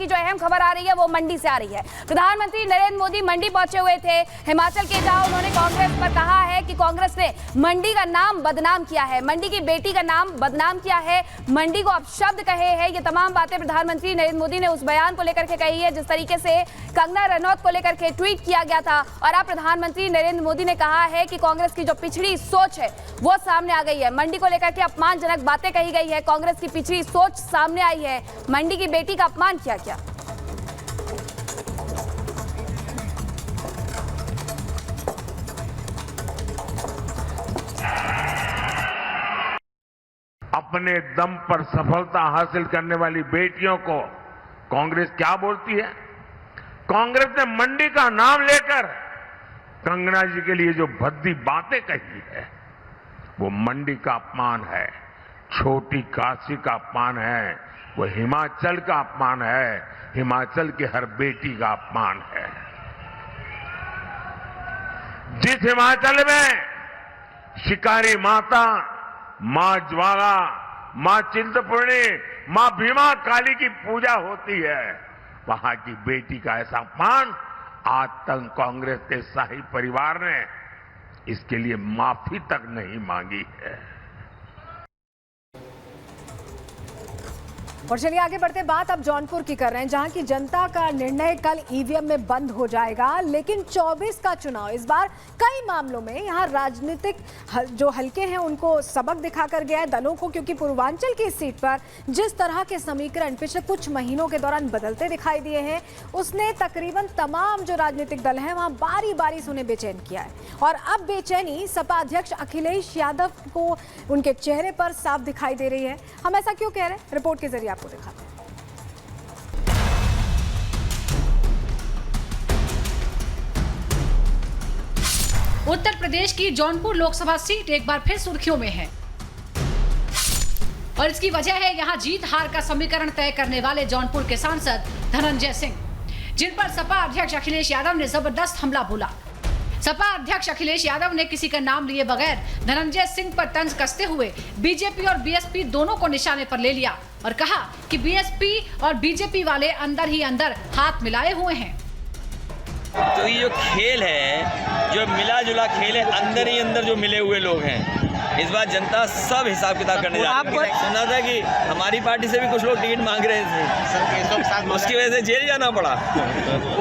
की जो अहम खबर आ रही है वो मंडी से आ रही है। प्रधानमंत्री नरेंद्र मोदी मंडी पहुंचे हुए थे हिमाचल के, जहां उन्होंने कांग्रेस पर कहा है कि कांग्रेस ने मंडी का नाम बदनाम किया है, मंडी की बेटी का नाम बदनाम किया है, मंडी को अपशब्द कहे हैं। ये तमाम बातें प्रधानमंत्री नरेंद्र मोदी ने उस बयान को लेकर के कही है जिस तरीके से कंगना रनौत को लेकर के ट्वीट किया गया था। और अब प्रधानमंत्री नरेंद्र मोदी ने कहा है कि कांग्रेस की जो पिछड़ी सोच है वो सामने आ गई है, मंडी को लेकर के अपमानजनक बातें कही गई है, कांग्रेस की पिछड़ी सोच सामने आई है, मंडी की बेटी का अपमान किया गया। अपने दम पर सफलता हासिल करने वाली बेटियों को कांग्रेस क्या बोलती है? कांग्रेस ने मंडी का नाम लेकर कंगना जी के लिए जो भद्दी बातें कही है वो मंडी का अपमान है, छोटी काशी का अपमान है, वो हिमाचल का अपमान है, हिमाचल की हर बेटी का अपमान है। जिस हिमाचल में शिकारी माता, मां ज्वाला, मां चिंतपूर्णी, मां भीमा काली की पूजा होती है, वहां की बेटी का ऐसा अपमान आज तक कांग्रेस के शाही परिवार ने इसके लिए माफी तक नहीं मांगी है। और चलिए आगे बढ़ते, बात अब जौनपुर की कर रहे हैं, जहां की जनता का निर्णय कल ईवीएम में बंद हो जाएगा। लेकिन 24 का चुनाव, इस बार कई मामलों में यहां राजनीतिक जो हलके हैं उनको सबक दिखाकर गया है दलों को, क्योंकि पूर्वांचल की इस सीट पर जिस तरह के समीकरण पिछले कुछ महीनों के दौरान बदलते दिखाई दिए हैं, उसने तकरीबन तमाम जो राजनीतिक दल हैं वहां बारी बारी से उन्हें बेचैन किया है। और अब बेचैनी सपा अध्यक्ष अखिलेश यादव को उनके चेहरे पर साफ दिखाई दे रही है। हम ऐसा क्यों कह रहे हैं, रिपोर्ट के जरिए आपको दिखाते हैं। उत्तर प्रदेश की जौनपुर लोकसभा सीट एक बार फिर सुर्खियों में है और इसकी वजह है यहां जीत हार का समीकरण तय करने वाले जौनपुर के सांसद धनंजय सिंह, जिन पर सपा अध्यक्ष अखिलेश यादव ने जबरदस्त हमला बोला। सपा अध्यक्ष अखिलेश यादव ने किसी का नाम लिए बगैर धनंजय सिंह पर तंज कसते हुए बीजेपी और बीएसपी दोनों को निशाने पर ले लिया और कहा कि बीएसपी और बीजेपी वाले अंदर ही अंदर हाथ मिलाए हुए हैं। तो ये जो खेल है, जो मिला जुला खेल है, अंदर ही अंदर जो मिले हुए लोग हैं, इस बार जनता सब हिसाब किताब करने जा रही है। सुना था कि हमारी पार्टी से भी कुछ लोग टिकट मांग रहे थे, उसकी वजह से जेल जाना पड़ा।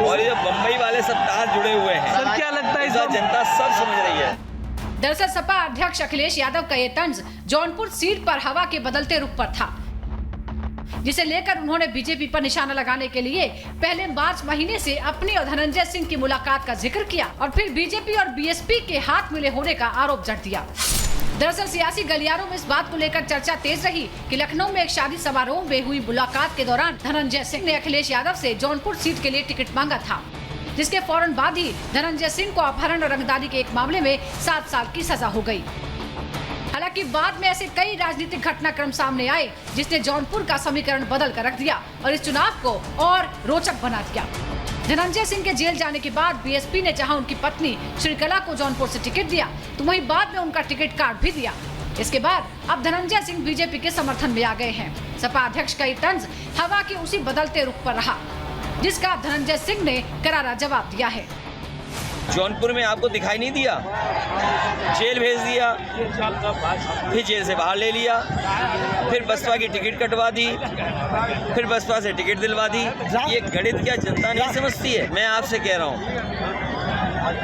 और ये बम्बई वाले सब तार जुड़े हुए हैं। सर क्या लगता है इस बार जनता सब समझ रही है। दरअसल सपा अध्यक्ष अखिलेश यादव का ये तंज जौनपुर सीट पर हवा के बदलते रुख पर था, जिसे लेकर उन्होंने बीजेपी पर निशाना लगाने के लिए पहले मार्च महीने से अपनी और धनंजय सिंह की मुलाकात का जिक्र किया और फिर बीजेपी और बीएसपी के हाथ मिले होने का आरोप जड़ दिया। दरअसल सियासी गलियारों में इस बात को लेकर चर्चा तेज रही कि लखनऊ में एक शादी समारोह में हुई मुलाकात के दौरान धनंजय सिंह ने अखिलेश यादव से जौनपुर सीट के लिए टिकट मांगा था, जिसके फौरन बाद ही धनंजय सिंह को अपहरण और रंगदारी के एक मामले में 7 साल की सजा हो गई। हालांकि बाद में ऐसे कई राजनीतिक घटनाक्रम सामने आए जिसने जौनपुर का समीकरण बदल कर रख दिया और इस चुनाव को और रोचक बना दिया। धनंजय सिंह के जेल जाने के बाद बीएसपी ने जहां उनकी पत्नी श्रीकला को जौनपुर से टिकट दिया, तो वहीं बाद में उनका टिकट काट भी दिया। इसके बाद अब धनंजय सिंह बीजेपी के समर्थन में आ गए हैं। सपा अध्यक्ष का ये तंज हवा के उसी बदलते रुख पर रहा, जिसका धनंजय सिंह ने करारा जवाब दिया है। जौनपुर में आपको दिखाई नहीं दिया, जेल भेज दिया, फिर जेल से बाहर ले लिया, फिर बसपा की टिकट कटवा दी, फिर बसपा से टिकट दिलवा दी। ये गणित क्या जनता नहीं समझती है? मैं आपसे कह रहा हूँ,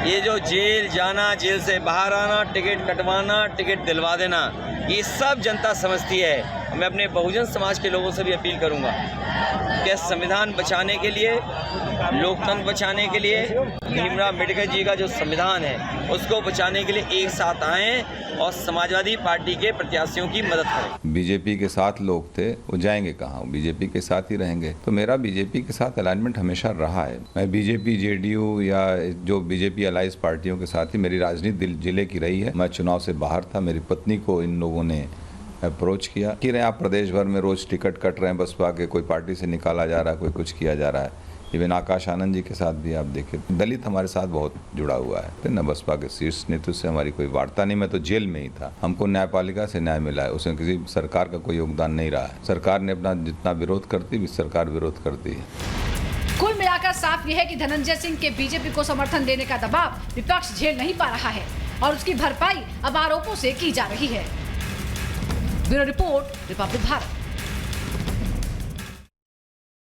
ये जो जेल जाना, जेल से बाहर आना, टिकट कटवाना, टिकट दिलवा देना, ये सब जनता समझती है। मैं अपने बहुजन समाज के लोगों से भी अपील करूंगा कि संविधान बचाने के लिए, लोकतंत्र बचाने के लिए, भीमराव अम्बेडकर जी का जो संविधान है उसको बचाने के लिए एक साथ आएं और समाजवादी पार्टी के प्रत्याशियों की मदद करें। बीजेपी के साथ लोग थे, वो जाएंगे कहाँ? वो बीजेपी के साथ ही रहेंगे। तो मेरा बीजेपी के साथ अलाइनमेंट हमेशा रहा है। मैं बीजेपी, जेडीयू या जो बीजेपी अलाइंस पार्टियों के साथ ही मेरी राजनीति जिले की रही है। मैं चुनाव से बाहर था, मेरी पत्नी को इन लोगों ने अप्रोच किया कि आप प्रदेश भर में रोज टिकट कट रहे हैं बसपा के, कोई पार्टी से निकाला जा रहा है, कोई कुछ किया जा रहा है, इवन आकाश आनंद जी के साथ भी आप देखिए, दलित हमारे साथ बहुत जुड़ा हुआ है। तो न बसपा के शीर्ष नेतृत्व से हमारी कोई वार्ता नहीं, मैं तो जेल में ही था। हमको न्यायपालिका से न्याय मिला है, उसमें किसी सरकार का कोई योगदान नहीं रहा है। सरकार ने अपना जितना विरोध करती है, सरकार विरोध करती है। कुल मिलाकर साफ यह है कि धनंजय सिंह के बीजेपी को समर्थन देने का दबाव विपक्ष झेल नहीं पा रहा है और उसकी भरपाई अब आरोपों से की जा रही है। Bureau report, Republic Bharat.